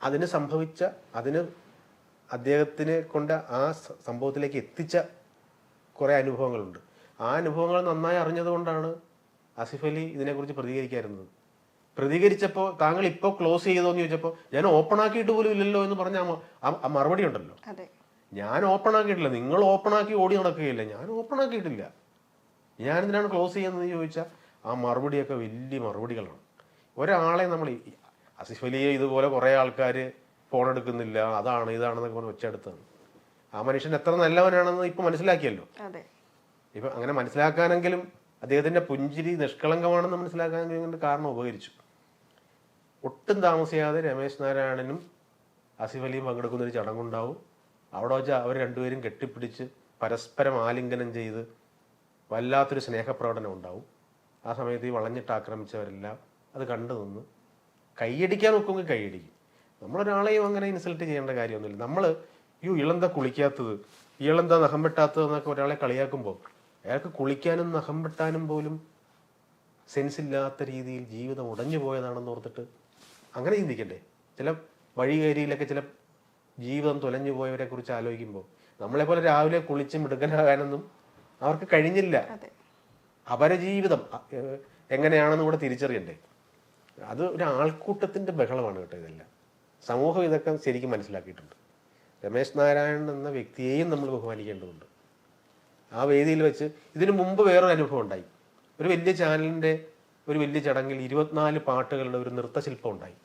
അതിന് അദ്ദേഹത്തിനെ കൊണ്ട് ആ സംഭവത്തിലേക്ക് എത്തിച്ച കുറേ അനുഭവങ്ങളുണ്ട്. ആ അനുഭവങ്ങൾ നന്നായി അറിഞ്ഞതുകൊണ്ടാണ് ആസിഫ് അലി ഇതിനെക്കുറിച്ച് പ്രതികരിച്ചപ്പോൾ താങ്കൾ ഇപ്പോൾ ക്ലോസ് ചെയ്തോന്ന് ചോദിച്ചപ്പോൾ ഞാൻ ഓപ്പൺ ആക്കിയിട്ട് പോലും ഇല്ലല്ലോ എന്ന് പറഞ്ഞ ആ മറുപടി ഉണ്ടല്ലോ. ഞാൻ ഓപ്പൺ ആക്കിയിട്ടില്ല, നിങ്ങൾ ഓപ്പൺ ആക്കി ഓടി നടക്കുകയില്ല, ഞാൻ ഓപ്പൺ ആക്കിയിട്ടില്ല, ഞാൻ എന്തിനാണ് ക്ലോസ് ചെയ്യുന്നത് ചോദിച്ചാൽ ആ മറുപടിയൊക്കെ വലിയ മറുപടികളാണ്. ഒരാളെ നമ്മൾ ആസിഫ് അലിയെ ഇതുപോലെ കുറേ ആൾക്കാർ ഫോൺ എടുക്കുന്നില്ല, അതാണ് ഇതാണെന്നൊക്കെ പറഞ്ഞ് വെച്ചെടുത്താണ്. ആ മനുഷ്യൻ എത്ര നല്ലവനാണെന്ന് ഇപ്പം മനസ്സിലാക്കിയല്ലോ. ഇപ്പം അങ്ങനെ മനസ്സിലാക്കാനെങ്കിലും അദ്ദേഹത്തിൻ്റെ പുഞ്ചിരി നിഷ്കളങ്കമാണെന്ന് മനസ്സിലാക്കാനെങ്കിലും കാരണം ഉപകരിച്ചു. ഒട്ടും താമസിയാതെ രമേശ് നാരായണനും ആസിഫ് അലിയും പങ്കെടുക്കുന്നൊരു ചടങ്ങുണ്ടാവും. അവിടെ വെച്ച് അവർ രണ്ടുപേരും കെട്ടിപ്പിടിച്ച് പരസ്പരം ആലിംഗനം ചെയ്ത് വല്ലാത്തൊരു സ്നേഹപ്രകടനം ഉണ്ടാവും. ആ സമയത്ത് ഈ വളഞ്ഞിട്ട് ആക്രമിച്ചവരെല്ലാം അത് കണ്ടു നിന്ന് കൈയടിക്കാൻ നോക്കുമെങ്കിൽ കൈയടിക്കും. നമ്മളൊരാളെയും അങ്ങനെ ഇൻസൾട്ട് ചെയ്യേണ്ട കാര്യമൊന്നുമില്ല. നമ്മൾ ഇളന്താ കുളിക്കാത്തത്, ഇളന്താ നഖം വെട്ടാത്തത് എന്നൊക്കെ ഒരാളെ കളിയാക്കുമ്പോൾ അയാൾക്ക് കുളിക്കാനും നഖം വെട്ടാനും പോലും സെൻസ് ഇല്ലാത്ത രീതിയിൽ ജീവിതം ഉടഞ്ഞു പോയതാണെന്ന് ഓർത്തിട്ട് അങ്ങനെ ചിന്തിക്കണ്ടേ? ചില വഴികേരിയിലൊക്കെ ചില ജീവിതം തുലഞ്ഞു പോയവരെ കുറിച്ച് ആലോചിക്കുമ്പോൾ നമ്മളെപ്പോലെ രാവിലെ കുളിച്ച് മിടുക്കനാകാനൊന്നും അവർക്ക് കഴിഞ്ഞില്ല. അവരെ ജീവിതം എങ്ങനെയാണെന്ന് കൂടെ തിരിച്ചറിയണ്ടേ? അത് ഒരു ആൾക്കൂട്ടത്തിൻ്റെ ബഹളമാണ് കേട്ടോ ഇതെല്ലാം. സമൂഹം ഇതൊക്കെ ശരിക്കും മനസ്സിലാക്കിയിട്ടുണ്ട്. രമേശ് നാരായണൻ എന്ന വ്യക്തിയെയും നമ്മൾ ബഹുമാനിക്കേണ്ടതുണ്ട്. ആ വേദിയിൽ വെച്ച് ഇതിനു മുമ്പ് വേറൊരു അനുഭവം ഉണ്ടായി. ഒരു വലിയ ചാനലിൻ്റെ ഒരു വലിയ ചടങ്ങിൽ 24 പാട്ടുകളുടെ ഒരു നൃത്തശില്പം ഉണ്ടായി.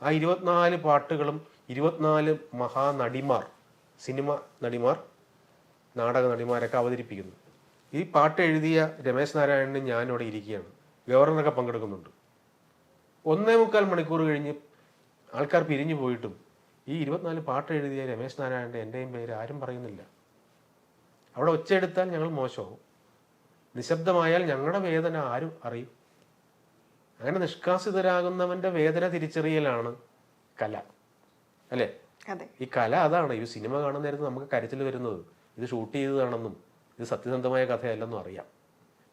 ആ 24 പാട്ടുകളും 24 മഹാനടിമാർ, സിനിമ നടിമാർ, നാടക നടിമാരൊക്കെ അവതരിപ്പിക്കുന്നു. ഈ പാട്ട് എഴുതിയ രമേശ് നാരായണനും ഞാനിവിടെ ഇരിക്കുകയാണ്. ഗവർണറൊക്കെ പങ്കെടുക്കുന്നുണ്ട്. 1.25 മണിക്കൂർ കഴിഞ്ഞ് ആൾക്കാർ പിരിഞ്ഞു പോയിട്ടും ഈ 24 പാട്ട് എഴുതിയ രമേശ് നാരായണൻ്റെ എൻ്റെയും പേര് ആരും പറയുന്നില്ല. അവിടെ ഒച്ചയെടുത്താൽ ഞങ്ങൾ മോശമാവും, നിശബ്ദമായാൽ ഞങ്ങളുടെ വേദന ആരും അറിയും. അങ്ങനെ നിഷ്കാസിതരാകുന്നവൻ്റെ വേദന തിരിച്ചറിയലാണ് കല, അല്ലേ? ഈ കല അതാണ്. ഈ സിനിമ കാണുന്ന നേരത്ത് നമുക്ക് കരച്ചിൽ വരുന്നത് ഇത് ഷൂട്ട് ചെയ്തതാണെന്നും ഇത് സത്യസന്ധമായ കഥയല്ലെന്നും അറിയാം.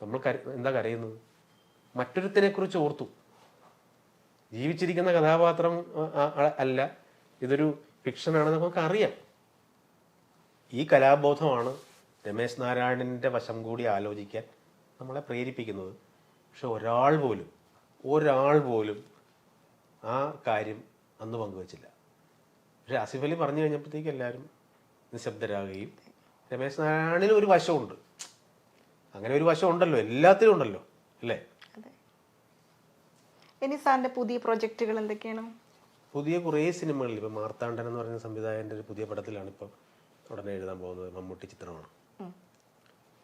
നമ്മൾ എന്താ കരയുന്നത്? മറ്റൊരുത്തിനെ കുറിച്ച് ഓർത്തു. ജീവിച്ചിരിക്കുന്ന കഥാപാത്രം അല്ല, ഇതൊരു ഫിക്ഷനാണെന്ന് നമുക്ക് അറിയാം. ഈ കലാബോധമാണ് രമേശ് നാരായണൻ്റെ വശം കൂടി ആലോചിക്കാൻ നമ്മളെ പ്രേരിപ്പിക്കുന്നത്. പക്ഷെ ഒരാൾ പോലും ആ കാര്യം അന്ന് പങ്കുവച്ചില്ല. പക്ഷെ ആസിഫ് അലി പറഞ്ഞു കഴിഞ്ഞപ്പോഴത്തേക്ക് എല്ലാവരും നിശബ്ദരാകുകയും, രമേശ് നാരായണന് ഒരു വശമുണ്ട്, അങ്ങനെ ഒരു വശം ഉണ്ടല്ലോ, എല്ലാത്തിലും ഉണ്ടല്ലോ, അല്ലേ? ഇനി സാറിന്റെ പുതിയ പ്രൊജക്റ്റുകൾ എന്തൊക്കെയാണ്? പുതിയ കുറേ സിനിമകളിൽ ഇപ്പം മാർത്താണ്ഡൻ എന്ന് പറയുന്ന സംവിധായകൻ്റെ ഒരു പുതിയ പടത്തിലാണ് ഇപ്പം ഉടനെ എഴുതാൻ പോകുന്നത്. മമ്മൂട്ടി ചിത്രമാണ്.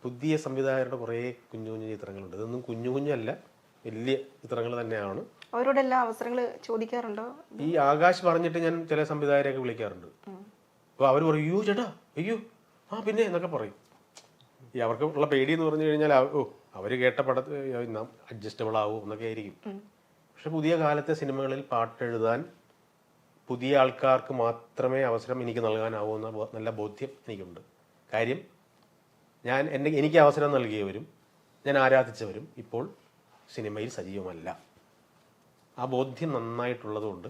പുതിയ സംവിധായകരുടെ കുറേ കുഞ്ഞു ചിത്രങ്ങളുണ്ട്. ഇതൊന്നും കുഞ്ഞല്ല, വലിയ ചിത്രങ്ങൾ തന്നെയാണ്. അവരോടെല്ലാം അവസരങ്ങൾ ചോദിക്കാറുണ്ടോ? ഈ ആകാശ് പറഞ്ഞിട്ട് ഞാൻ ചില സംവിധായകരെയൊക്കെ വിളിക്കാറുണ്ട്. അപ്പോൾ അവർ പറയും, അയ്യോ ചേട്ടാ, അയ്യോ പിന്നെ എന്നൊക്കെ പറയും. ഈ അവർക്ക് ഉള്ള പേടി എന്ന് പറഞ്ഞു കഴിഞ്ഞാൽ അവർ കേട്ട പടത്തിൽ അഡ്ജസ്റ്റബിൾ ആവും എന്നൊക്കെ ആയിരിക്കും. പക്ഷെ പുതിയ കാലത്തെ സിനിമകളിൽ പാട്ടെഴുതാൻ പുതിയ ആൾക്കാർക്ക് മാത്രമേ അവസരം എനിക്ക് നൽകാനാവൂ എന്ന നല്ല ബോധ്യം എനിക്കുണ്ട്. കാര്യം എനിക്ക് അവസരം നൽകിയവരും ഞാൻ ആരാധിച്ചവരും ഇപ്പോൾ സിനിമയിൽ സജീവമല്ല. ആ ബോധ്യം നന്നായിട്ടുള്ളതുകൊണ്ട്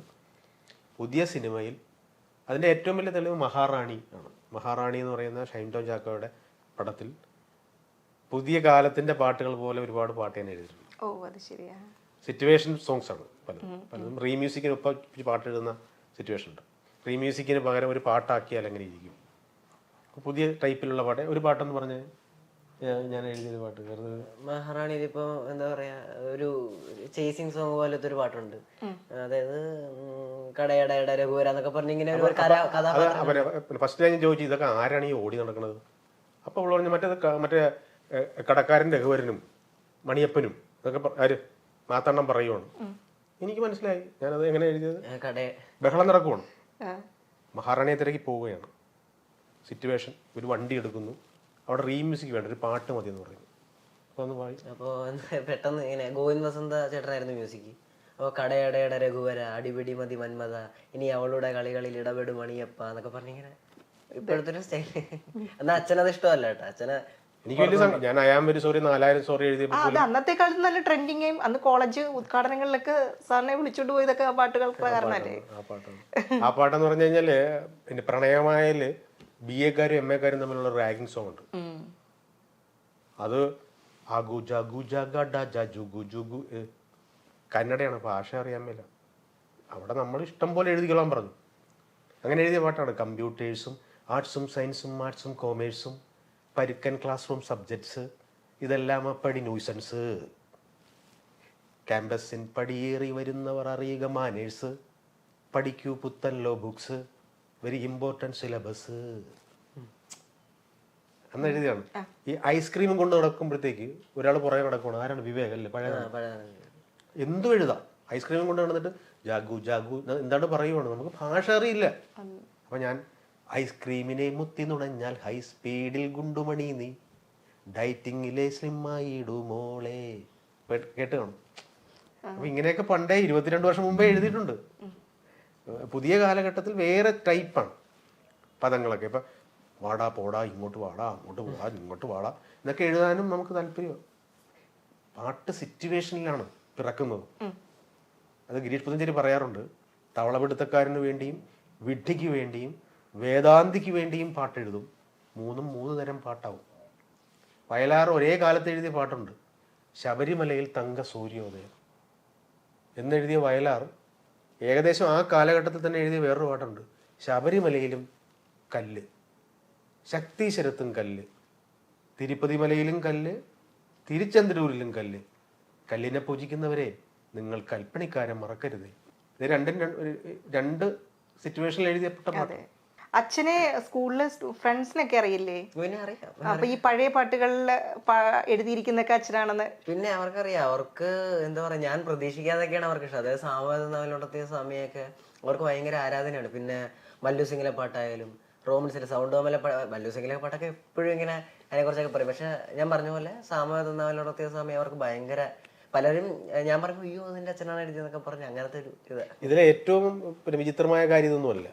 പുതിയ സിനിമയിൽ അതിൻ്റെ ഏറ്റവും വലിയ തെളിവ് മഹാറാണി ആണ്. മഹാറാണി എന്ന് പറയുന്ന ഷൈൻ ടോം ചാക്കോയുടെ പടത്തിൽ പുതിയ കാലത്തിൻ്റെ പാട്ടുകൾ പോലെ ഒരുപാട് പാട്ട് ഞാൻ എഴുതിയിട്ടുണ്ട്. അത് ശരിയാ. സിറ്റുവേഷൻ സോങ്സ് ആണ് പലതും. റീമ്യൂസിക്കിന് ഒപ്പം പാട്ട് എഴുതുന്ന സിറ്റുവേഷൻ ഉണ്ട്. റീമ്യൂസിക്കിന് പകരം ഒരു പാട്ടാക്കിയാൽ എങ്ങനെ ഇരിക്കും? പുതിയ ടൈപ്പിലുള്ള പാട്ട്, ഒരു പാട്ടെന്ന് പറഞ്ഞ് ഞാൻ എഴുതിയൊരു പാട്ട് മഹാറാണി. ഇതിപ്പോ എന്താ പറയാ, ഒരു ചേസിങ് സോങ് പോലത്തെ ഒരു പാട്ടുണ്ട്. അതായത് കടയടയുടെ രഘുവര എന്നൊക്കെ പറഞ്ഞിങ്ങനെ ഒരു ഫസ്റ്റ് ഞാൻ ചോദിച്ചു, ഇതൊക്കെ ആരാണ് ഈ ഓടി നടക്കുന്നത്? അപ്പോൾ അവൾ പറഞ്ഞു, മറ്റേ കടക്കാരൻ രഘുവരനും മണിയപ്പനും ഇതൊക്കെ ആര് മാത്തണ്ണം പറയുവാണ്. എനിക്ക് മനസ്സിലായി. ഞാനത് എങ്ങനെ എഴുതിയത്? ബഹളം നടക്കുവാണ്. മഹാറാണിയെ തിരക്കി പോവുകയാണ്. സിറ്റുവേഷൻ, ഒരു വണ്ടി എടുക്കുന്നു, അവിടെ റീമ്യൂസിക് വേണ്ട, ഒരു പാട്ട് മതി എന്ന് പറയുന്നു. അപ്പോൾ ഒന്ന് വായി. അപ്പോൾ പെട്ടെന്ന് ഇങ്ങനെ ഗോവിന്ദ് വസന്ത ചേട്ടനായിരുന്നു മ്യൂസിക്. അപ്പോൾ കടയടയുടെ രഘുവര, അടിപിടി മതി മന്മത, ഇനി അവളുടെ കളികളിൽ ഇടപെടും മണിയപ്പ എന്നൊക്കെ പറഞ്ഞിങ്ങനെ ഇപ്പോഴത്തെ ഒരു സ്റ്റൈൽ. എന്നാൽ അച്ഛനത് ഇഷ്ടമല്ല കേട്ടോ. അച്ഛനെ എനിക്ക് വലിയ ഞാൻ അയാം വെരി സോറി 4000 സോറി എഴുതിയപ്പോൾ അന്നത്തെ കാലത്ത് നല്ല ട്രെൻഡിങ്ങും, അന്ന് കോളേജ് ഉദ്ഘാടനങ്ങളിലൊക്കെ സാറിനെ വിളിച്ചോണ്ട് പോയതൊക്കെ ആ പാട്ടുകൾ കാരണല്ലേ? ആ പാട്ടെന്ന് പറഞ്ഞു കഴിഞ്ഞാല് പിന്നെ പ്രണയമായാല് BA-ക്കാരും MA-ക്കാരും തമ്മിലുള്ള റാഗിങ് സോങ് ഉണ്ട്. അത് കന്നഡയാണ്, ഭാഷ അറിയാൻ മേല. അവിടെ നമ്മൾ ഇഷ്ടം പോലെ എഴുതിക്കൊള്ളാൻ പറഞ്ഞു. അങ്ങനെ എഴുതിയ പാട്ടാണ്. കമ്പ്യൂട്ടേഴ്സും ആർട്സും സയൻസും ആർട്സും കോമേഴ്സും പരുക്കൻ ക്ലാസ് റൂം സബ്ജക്ട്സ് ഇതെല്ലാം അപ്പടി ന്യൂസൻസ്. ക്യാമ്പസിൻ പടിയേറി വരുന്നവർ അറിയുക മാനേഴ്സ്. പഠിക്കൂ പുത്തൻ law books, very important syllabus എന്ന് എഴുതിയാണ്. ഈ ഐസ്ക്രീമും കൊണ്ട് നടക്കുമ്പോഴത്തേക്ക് ഒരാൾ പുറകെ നടക്കുകയാണ്. ആരാണ്? വിവേക് അല്ലേ? പഴയ എന്തും എഴുതാം. ഐസ്ക്രീമും കൊണ്ട് നടന്നിട്ട് ജാഗു ജാഗു എന്താണ് പറയുവാണ്. നമുക്ക് ഭാഷ അറിയില്ല. അപ്പം ഞാൻ ഐസ്ക്രീമിനെ മുത്തി നുണഞ്ഞാൽ ഹൈ സ്പീഡിൽ ഗുണ്ടുമണി നീ ഡയറ്റിങ്ങിലെ സ്ലിമ്മായിടുമോളെ കേട്ട് കാണും. അപ്പം ഇങ്ങനെയൊക്കെ പണ്ടേ 22 വർഷം മുമ്പേ എഴുതിയിട്ടുണ്ട്. പുതിയ കാലഘട്ടത്തിൽ വേറെ ടൈപ്പാണ് പദങ്ങളൊക്കെ. ഇപ്പം വാടാ പോടാ, ഇങ്ങോട്ട് വാടാ, അങ്ങോട്ട് പോടാ, ഇങ്ങോട്ട് വാടാ എന്നൊക്കെ എഴുതാനും നമുക്ക് താല്പര്യമാണ്. പാട്ട് സിറ്റുവേഷനിലാണ് പിറക്കുന്നത്. അത് ഗിരീഷ് പുത്തഞ്ചേരി പറയാറുണ്ട്, തവളപിടുത്തക്കാരന് വേണ്ടിയും വിഡ്ഢിക്ക് വേണ്ടിയും വേദാന്തിക്ക് വേണ്ടിയും പാട്ടെഴുതും. മൂന്നും 3 തരം പാട്ടാവും. വയലാർ ഒരേ കാലത്ത് എഴുതിയ പാട്ടുണ്ട്. ശബരിമലയിൽ തങ്ക സൂര്യോദയം എന്നെഴുതിയ വയലാർ ഏകദേശം ആ കാലഘട്ടത്തിൽ തന്നെ എഴുതിയ വേറൊരു പാട്ടുണ്ട്. ശബരിമലയിലും കല്ല്, ശക്തീശ്വരത്തും കല്ല്, തിരുപ്പതി മലയിലും കല്ല്, തിരുച്ചെന്തൂരിലും കല്ല്, കല്ലിനെ പൂജിക്കുന്നവരെ നിങ്ങൾ കൽപ്പണിക്കാരെ മറക്കരുതേ. ഇത് രണ്ട് സിറ്റുവേഷനിൽ എഴുതിയപ്പെട്ട പാട്ട്. അച്ഛനെ സ്കൂളിലെ ഫ്രണ്ട്സിനൊക്കെ അറിയില്ലേ? പിന്നെ അറിയാം. അപ്പൊ ഈ പഴയ പാട്ടുകളിൽ എഴുതിയിരിക്കുന്നൊക്കെ അച്ഛനാണെന്ന് പിന്നെ അവർക്കറിയാം. അവർക്ക് എന്താ പറയാ, ഞാൻ പ്രതീക്ഷിക്കാതൊക്കെയാണ് അവർക്ക് ഇഷ്ടം. അതായത് സാമൂഹിക സമയമൊക്കെ അവർക്ക് ഭയങ്കര ആരാധനയാണ്. പിന്നെ മല്ലു സിംഗിലെ പാട്ടായാലും റോമൻസിലെ സൗണ്ട് ഓമലെ മല്ലു സിംഗിലെ പാട്ടൊക്കെ എപ്പോഴും ഇങ്ങനെ അതിനെക്കുറിച്ചൊക്കെ പറയും. പക്ഷെ ഞാൻ പറഞ്ഞ പോലെ സാമൂഹിക സമയം അവർക്ക് ഭയങ്കര, പലരും ഞാൻ പറഞ്ഞു അയ്യോ നിന്റെ അച്ഛനാണ് എഴുതിയെന്നൊക്കെ പറഞ്ഞ് അങ്ങനത്തെ ഒരു ഇത്. ഇതിലെ ഏറ്റവും പിന്നെ വിചിത്രമായ കാര്യം ഇതൊന്നുമല്ല.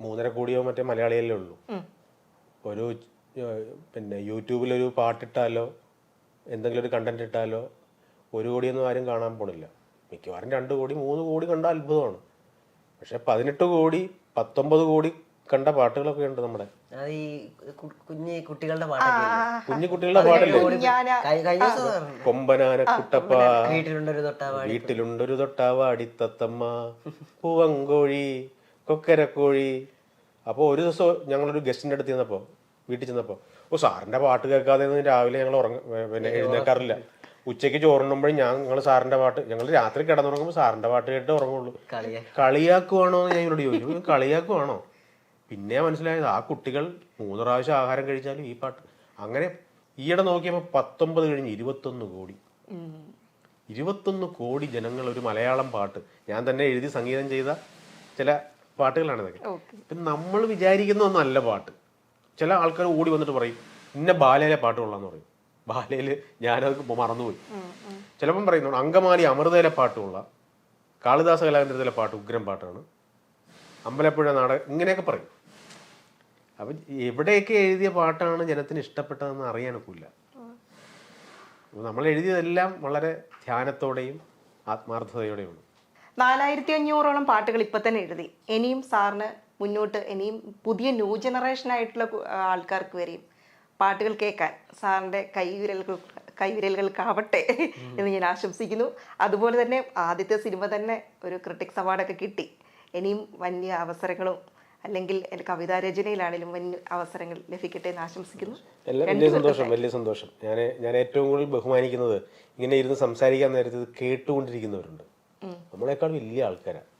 3.5 കോടിയോ മറ്റേ മലയാളിയല്ലേ ഉള്ളൂ. ഒരു പിന്നെ യൂട്യൂബിലൊരു പാട്ടിട്ടാലോ എന്തെങ്കിലും ഒരു കണ്ടന്റ് ഇട്ടാലോ 1 കോടിയൊന്നും ആരും കാണാൻ പോണില്ല. മിക്കവാറും 2 കോടി 3 കോടി കണ്ട അത്ഭുതമാണ്. പക്ഷെ 18 കോടി 19 കോടി കണ്ട പാട്ടുകളൊക്കെ ഉണ്ട് നമ്മുടെ. അത് ഈ കുഞ്ഞു കുട്ടികളുടെ പാട്ടൊക്കെ കുഞ്ഞു കുട്ടികളുടെ പാടല്ലേ, കഴിഞ്ഞ ദിവസം കൊമ്പനാന കുട്ടപ്പ, വീട്ടിലുണ്ടൊരു തൊട്ടാവാടി തത്തമ്മ, പൂവങ്കോഴി, കൊക്കരക്കോഴി. അപ്പോൾ ഒരു ദിവസം ഞങ്ങളൊരു ഗസ്റ്റിൻ്റെ അടുത്ത് ചെന്നപ്പോൾ, വീട്ടിൽ ചെന്നപ്പോൾ, സാറിൻ്റെ പാട്ട് കേൾക്കാതെ രാവിലെ ഞങ്ങൾ പിന്നെ എഴുന്നേക്കാറില്ല. ഉച്ചയ്ക്ക് ചോറുണ്ണുമ്പോഴും ഞങ്ങൾ സാറിൻ്റെ പാട്ട്, ഞങ്ങൾ രാത്രി കിടന്നുറങ്ങുമ്പോൾ സാറിൻ്റെ പാട്ട് കേട്ട് ഉറങ്ങുള്ളൂ. കളിയാക്കുവാണോ എന്ന് ഞാൻ ഇവരോട് ചോദിച്ചു. കളിയാക്കുവാണോ? പിന്നെ മനസ്സിലായത് ആ കുട്ടികൾ 3 പ്രാവശ്യം ആഹാരം കഴിച്ചാലും ഈ പാട്ട്. അങ്ങനെ ഈയിടെ നോക്കിയപ്പോൾ 19 കഴിഞ്ഞ് 21 കോടി. 21 കോടി ജനങ്ങൾ ഒരു മലയാളം പാട്ട്, ഞാൻ തന്നെ എഴുതി സംഗീതം ചെയ്ത ചില പാട്ടുകളാണ് ഇതൊക്കെ. ഇപ്പം നമ്മൾ വിചാരിക്കുന്ന ഒന്നല്ല പാട്ട്. ചില ആൾക്കാർ ഓടി വന്നിട്ട് പറയും ഇന്ന ബാലയിലെ പാട്ട് കൊള്ളാന്ന് പറയും. ബാലയിൽ ഞാനത് മറന്നുപോയി. ചിലപ്പം പറയുന്നു അങ്കമാലി അമൃതയിലെ പാട്ട് കൊള്ളാം, കാളിദാസ കലാകേന്ദ്രത്തിലെ പാട്ട് ഉഗ്രം പാട്ടാണ്, അമ്പലപ്പുഴ നാടകം, ഇങ്ങനെയൊക്കെ പറയും. അപ്പം എവിടെയൊക്കെ എഴുതിയ പാട്ടാണ് ജനത്തിന് ഇഷ്ടപ്പെട്ടതെന്ന് അറിയാനൊക്കില്ല. അപ്പോൾ നമ്മൾ എഴുതിയതെല്ലാം വളരെ ധ്യാനത്തോടെയും ആത്മാർത്ഥതയോടെയുമാണ്. 4500ഓളം പാട്ടുകൾ ഇപ്പം തന്നെ എഴുതി. ഇനിയും സാറിന് മുന്നോട്ട് പുതിയ ന്യൂ ജനറേഷൻ ആയിട്ടുള്ള ആൾക്കാർക്ക് വരെയും പാട്ടുകൾ കേൾക്കാൻ സാറിൻ്റെ കൈവിരലുകൾക്കാവട്ടെ എന്ന് ഞാൻ ആശംസിക്കുന്നു. അതുപോലെ തന്നെ ആദ്യത്തെ സിനിമ തന്നെ ഒരു ക്രിട്ടിക്സ് അവാർഡൊക്കെ കിട്ടി. ഇനിയും വലിയ അവസരങ്ങളും അല്ലെങ്കിൽ കവിതാ രചനയിലാണെങ്കിലും വലിയ അവസരങ്ങൾ ലഭിക്കട്ടെ എന്ന് ആശംസിക്കുന്നു. വലിയ സന്തോഷം. ഞാൻ ഏറ്റവും കൂടുതൽ ബഹുമാനിക്കുന്നത് ഇങ്ങനെ ഇരുന്ന് സംസാരിക്കാൻ നേരത്ത് കേട്ടുകൊണ്ടിരിക്കുന്നവരുണ്ട്. നമ്മളെക്കാൾ വലിയ ആൾക്കാരാണ്.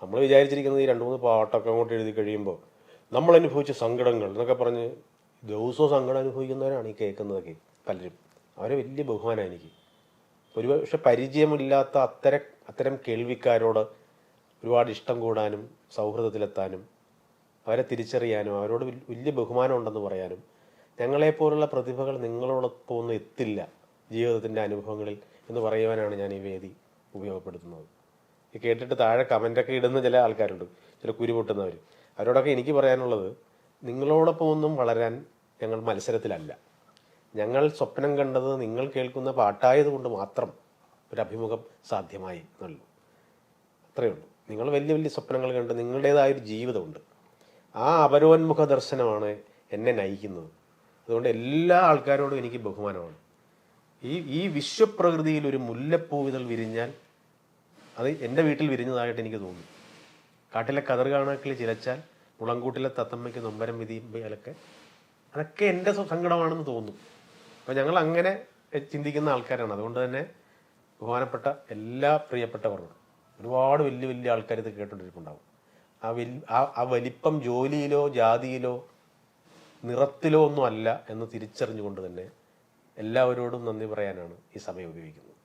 നമ്മൾ വിചാരിച്ചിരിക്കുന്നത് ഈ 2-3 പാട്ടൊക്കെ അങ്ങോട്ട് എഴുതി കഴിയുമ്പോൾ നമ്മൾ അനുഭവിച്ച സങ്കടങ്ങൾ എന്നൊക്കെ പറഞ്ഞ് ദിവസവും സങ്കടം അനുഭവിക്കുന്നവരാണ് ഈ കേൾക്കുന്നതൊക്കെ പലരും. അവരെ വലിയ ബഹുമാനമാണ് എനിക്ക്. ഒരുപക്ഷെ പരിചയമില്ലാത്ത അത്തരം കേൾവിക്കാരോട് ഒരുപാട് ഇഷ്ടം കൂടാനും സൗഹൃദത്തിലെത്താനും അവരെ തിരിച്ചറിയാനും അവരോട് വലിയ ബഹുമാനം ഉണ്ടെന്ന് പറയാനും, ഞങ്ങളെപ്പോലുള്ള പ്രതിഭകൾ നിങ്ങളോടൊപ്പം ഒന്നും എത്തില്ല ജീവിതത്തിൻ്റെ അനുഭവങ്ങളിൽ എന്ന് പറയുവാനാണ് ഞാൻ ഈ വേദി ഉപയോഗപ്പെടുത്തുന്നത്. ഈ കേട്ടിട്ട് താഴെ കമൻ്റൊക്കെ ഇടുന്ന ചില ആൾക്കാരുണ്ട്, ചില കുരു പൊട്ടുന്നവർ. അവരോടൊക്കെ എനിക്ക് പറയാനുള്ളത്, നിങ്ങളോടൊപ്പം ഒന്നും വളരാൻ ഞങ്ങൾ മത്സരത്തിലല്ല. ഞങ്ങൾ സ്വപ്നം കണ്ടത് നിങ്ങൾ കേൾക്കുന്ന പാട്ടായതുകൊണ്ട് മാത്രം ഒരു അഭിമുഖം സാധ്യമായി എന്നുള്ളൂ. അത്രയേ ഉള്ളൂ. നിങ്ങൾ വലിയ വലിയ സ്വപ്നങ്ങൾ കണ്ട് നിങ്ങളുടേതായൊരു ജീവിതമുണ്ട്. ആ അപരോന്മുഖ ദർശനമാണ് എന്നെ നയിക്കുന്നത്. അതുകൊണ്ട് എല്ലാ ആൾക്കാരോടും എനിക്ക് ബഹുമാനമാണ്. ഈ വിശ്വപ്രകൃതിയിൽ ഒരു മുല്ലപ്പൂവിതൾ വിരിഞ്ഞാൽ അത് എൻ്റെ വീട്ടിൽ വിരിഞ്ഞതായിട്ട് എനിക്ക് തോന്നുന്നു. കാട്ടിലെ കതർകാണാക്കിൽ ചിലച്ചാൽ മുളങ്കൂട്ടിലെ തത്തമ്മയ്ക്ക് നൊമ്പരം വിധിയുമ്പോഴൊക്കെ അതൊക്കെ എൻ്റെ സങ്കടമാണെന്ന് തോന്നും. അപ്പോൾ ഞങ്ങൾ അങ്ങനെ ചിന്തിക്കുന്ന ആൾക്കാരാണ്. അതുകൊണ്ട് തന്നെ ബഹുമാനപ്പെട്ട എല്ലാ പ്രിയപ്പെട്ടവരും ഒരുപാട് വലിയ വലിയ ആൾക്കാർ ഇത് കേട്ടുകൊണ്ടിരിക്കുന്നുണ്ടാവും. ആ വലിപ്പം ജോലിയിലോ ജാതിയിലോ നിറത്തിലോ ഒന്നും അല്ല എന്ന് തിരിച്ചറിഞ്ഞുകൊണ്ട് തന്നെ എല്ലാവരോടും നന്ദി പറയാനാണ് ഈ സമയം ഉപയോഗിക്കുന്നത്.